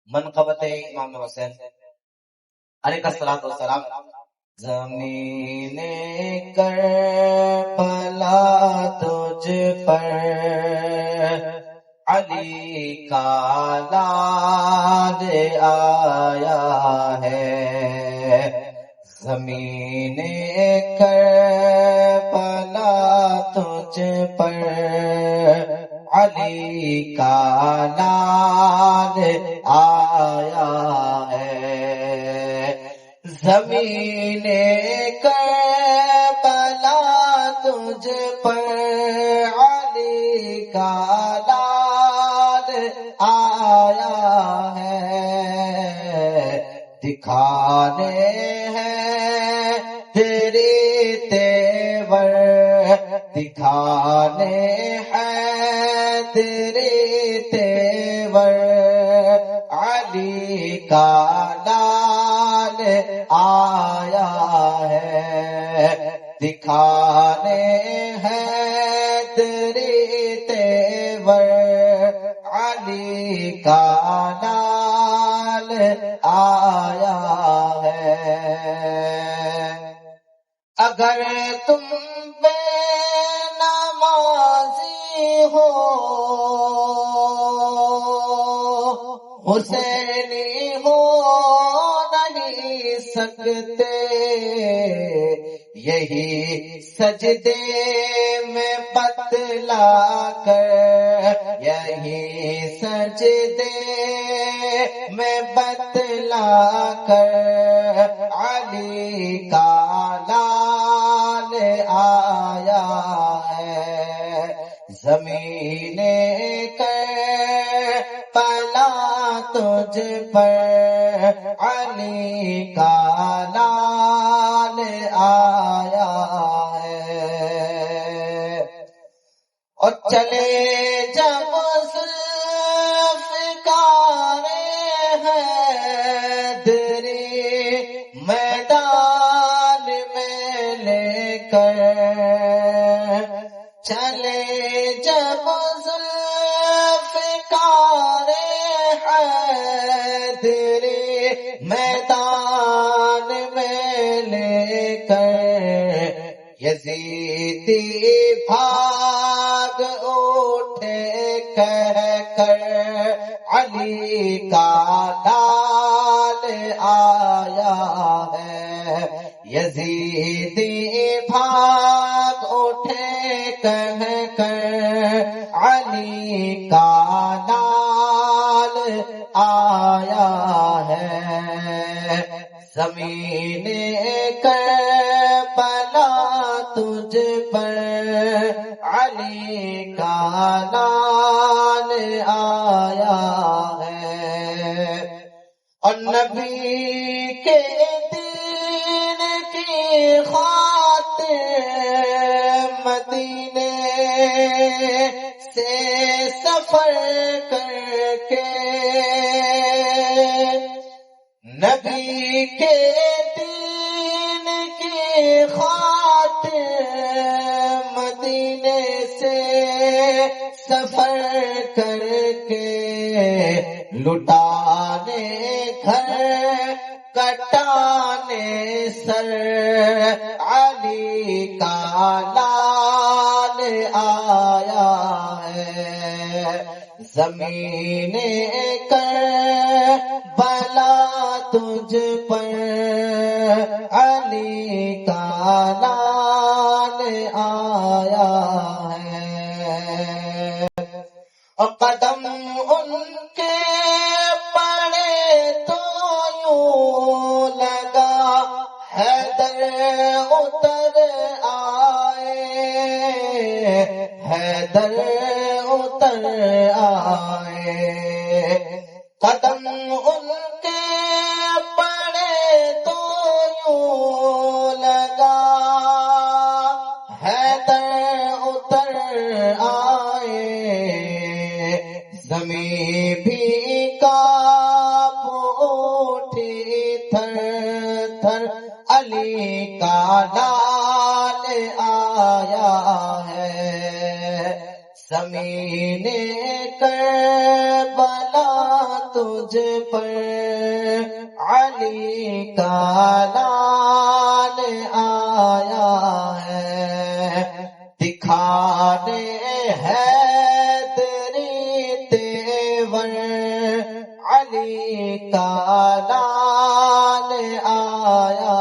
منقبت امام حسین علیہ الصلوۃ والسلام. زمین کربلا تجھ پر علی کا لاد آیا ہے. زمین کربلا تجھ پر علی کا لاد آیا ہے. زمین کربلا تجھ پر علی کا لاد آیا ہے. دکھانے ہیں تیری تیور، دکھانے ہیں تیری تیور، علی کا لال آیا ہے. دکھانے ہیں تیری تیور، علی کا لال آیا ہے. اگر تم بے نمازی ہو حسینی ہو نہیں سکتے، یہی سجدے میں بتلا کر، یہی سجدے میں بتلا کر، علی کا لال آیا ہے. زمین کربلا تجھ پر علی کا لال آیا ہے. اور چلے جب ذوالفقار حیدری میدان میں لے کر، چلے جب ذوالفقار حیدری میدان میں لے کر، یزیدی بھاگ اٹھے کہہ کر، علی کا لال آیا ہے. یزیدی بھاگ اٹھے کہہ کر، علی کا لال آیا ہے. زمین کربلا تجھ پر علی کا لال آیا ہے. اور نبی کے دین کی خاطر مدینے سے سفر کر کے، نبی کے دین کی خاطر مدینے سے سفر کر کے، لٹانے گھر کٹانے سر، علی کا لال آیا ہے. زمین کربلا تجھ پر علی کا لال آیا ہے. اور قدم ان کے پڑے تو یوں لگا حیدر اتر آئے، حیدر اتر آئے. قدم ان کے پڑے تو یوں لگا حیدر اتر آئے. زمین بھی کانپ اٹھی تھر تھر، علی کا لال آیا ہے. زمین کربلا تو تجھ پر علی کا لال آیا ہے، دکھانے حیدری تیور علی کا لال آیا